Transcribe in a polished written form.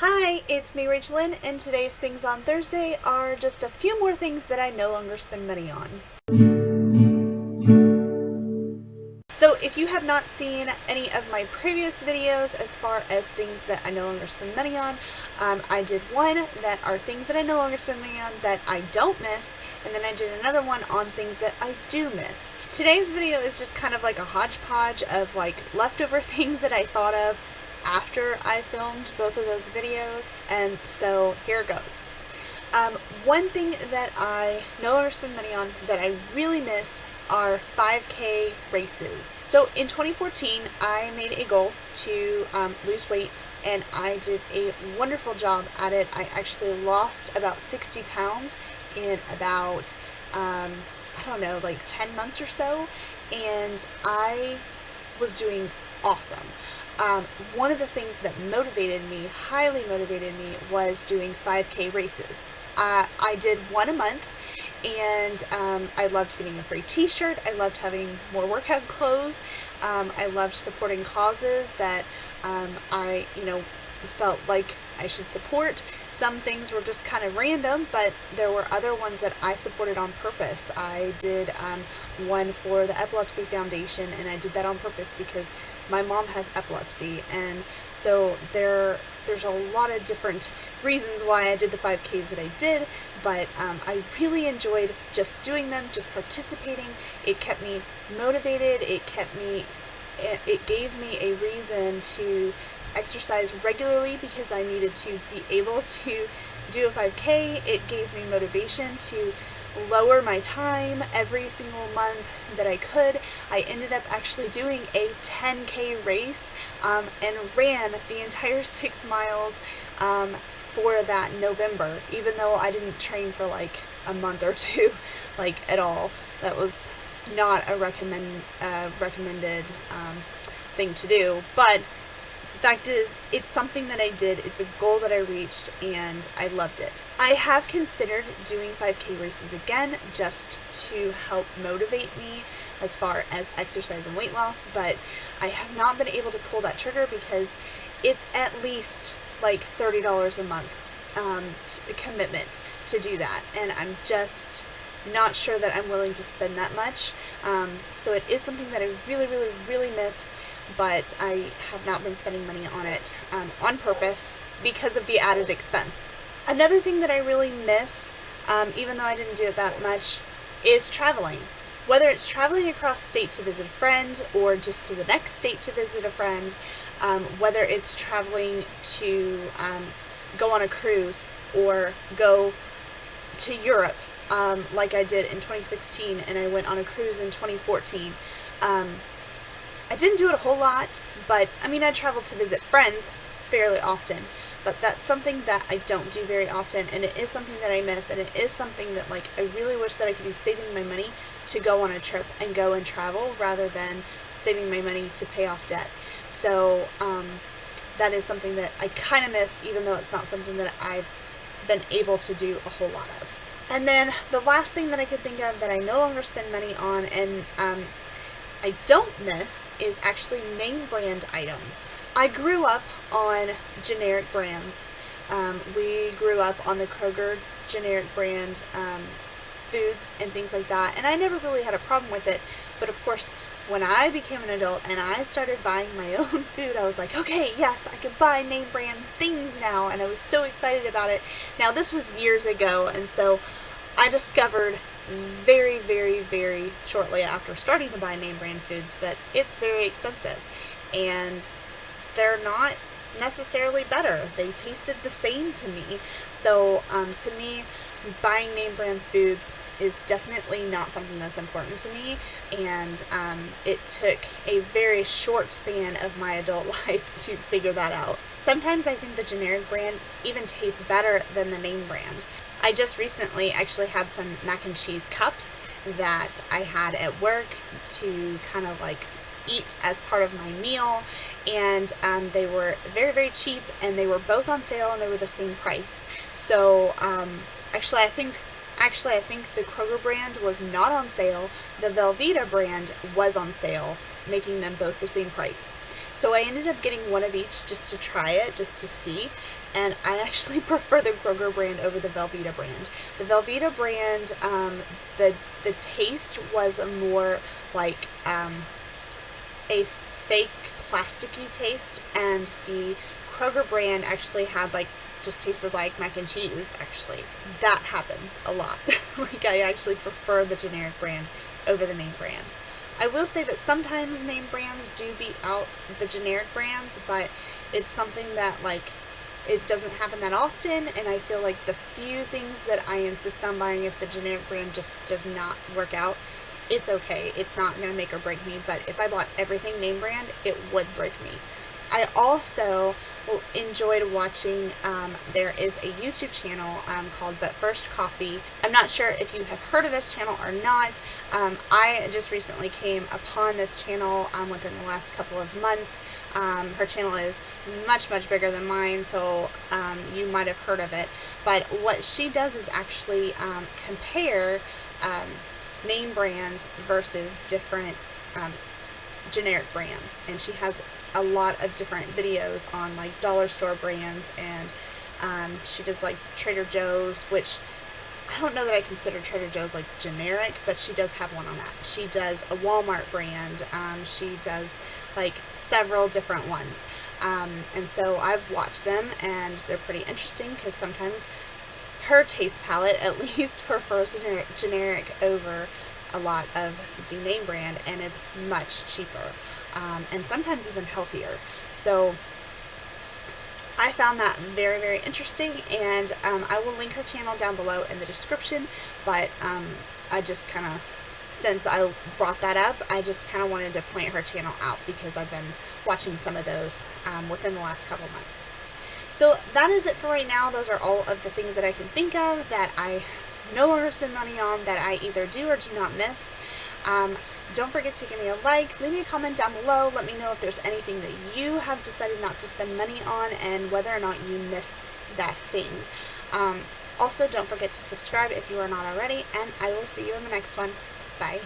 Hi, it's me, RachaelLyn, and today's Things on Thursday are just a few more things that I no longer spend money on. So if you have not seen any of my previous videos as far as things that I no longer spend money on, I did one that are things that I no longer spend money on that I don't miss, and then I did another one on things that I do miss. Today's video is just kind of like a hodgepodge of like leftover things that I thought of after I filmed both of those videos, and so here it goes. One thing that I no longer spend money on that I really miss are 5K races. So in 2014, I made a goal to lose weight, and I did a wonderful job at it. I actually lost about 60 pounds in about, I don't know, like 10 months or so, and I was doing awesome. One of the things that highly motivated me, was doing 5K races. I did one a month, and I loved getting a free t-shirt. I loved having more workout clothes. I loved supporting causes that I felt like I should support. Some things were just kind of random, but there were other ones that I supported on purpose. I did one for the Epilepsy Foundation, and I did that on purpose because my mom has epilepsy, and so there's a lot of different reasons why I did the 5Ks that I did, but I really enjoyed just doing them, just participating. It kept me motivated. It gave me a reason to exercise regularly because I needed to be able to do a 5K. It gave me motivation to lower my time every single month that I could. I ended up actually doing a 10K race and ran the entire 6 miles for that November, even though I didn't train for like a month or two, like at all. That was not a recommended thing to do, but the fact is, it's something that I did, it's a goal that I reached, and I loved it. I have considered doing 5K races again just to help motivate me as far as exercise and weight loss, but I have not been able to pull that trigger because it's at least like $30 a month commitment to do that, and I'm just not sure that I'm willing to spend that much. So it is something that I really miss, but I have not been spending money on it on purpose because of the added expense. Another thing that I really miss, even though I didn't do it that much, is traveling. Whether it's traveling across state to visit a friend or just to the next state to visit a friend, whether it's traveling to go on a cruise or go to Europe, like I did in 2016, and I went on a cruise in 2014. I didn't do it a whole lot, but I traveled to visit friends fairly often, but that's something that I don't do very often, and it is something that I miss, and it is something that I really wish that I could be saving my money to go on a trip and go and travel rather than saving my money to pay off debt. So that is something that I kind of miss, even though it's not something that I've been able to do a whole lot of. And then the last thing that I could think of that I no longer spend money on and I don't miss is actually name brand items. I grew up on generic brands. We grew up on the Kroger generic brand foods and things like that, and I never really had a problem with it. But of course, when I became an adult and I started buying my own food, I was like, okay, yes, I can buy name brand things now, and I was so excited about it. Now, this was years ago, and so I discovered very shortly after starting to buy name brand foods that it's very expensive, and they're not necessarily better. They tasted the same to me. So to me, buying name brand foods is definitely not something that's important to me, and it took a very short span of my adult life to figure that out. Sometimes I think the generic brand even tastes better than the name brand. I just recently actually had some mac and cheese cups that I had at work to kind of eat as part of my meal, and they were very cheap, and they were both on sale, and they were the same price. So actually I think the Kroger brand was not on sale. The Velveeta brand was on sale, making them both the same price. So I ended up getting one of each just to try it, just to see. And I actually prefer the Kroger brand over the Velveeta brand. The Velveeta brand, the taste was more like a fake plasticky taste, and the Kroger brand actually had like just tasted like mac and cheese. Actually, that happens a lot. Like, I actually prefer the generic brand over the name brand. I will say that sometimes name brands do beat out the generic brands, but it's something that, like, it doesn't happen that often, and I feel like the few things that I insist on buying, if the generic brand just does not work out, it's okay. It's not going to make or break me, but if I bought everything name brand, it would break me. I also enjoyed watching, there is a YouTube channel called But First Coffee. I'm not sure if you have heard of this channel or not. I just recently came upon this channel within the last couple of months. Her channel is much bigger than mine, so you might have heard of it. But what she does is actually compare name brands versus different generic brands, and she has a lot of different videos on like dollar store brands, and she does like Trader Joe's, which I don't know that I consider Trader Joe's like generic, but she does have one on that. She does a Walmart brand. She does like several different ones, and so I've watched them, and they're pretty interesting because sometimes her taste palette at least prefers generic over a lot of the name brand, and it's much cheaper, and sometimes even healthier. So I found that very interesting, and I will link her channel down below in the description, but I just kind of, since I brought that up, I just kind of wanted to point her channel out because I've been watching some of those within the last couple months. So that is it for right now. Those are all of the things that I can think of that I no longer spend money on, that I either do or do not miss. Don't forget to give me a like, leave me a comment down below, let me know if there's anything that you have decided not to spend money on and whether or not you miss that thing. Also, don't forget to subscribe if you are not already, and I will see you in the next one. Bye.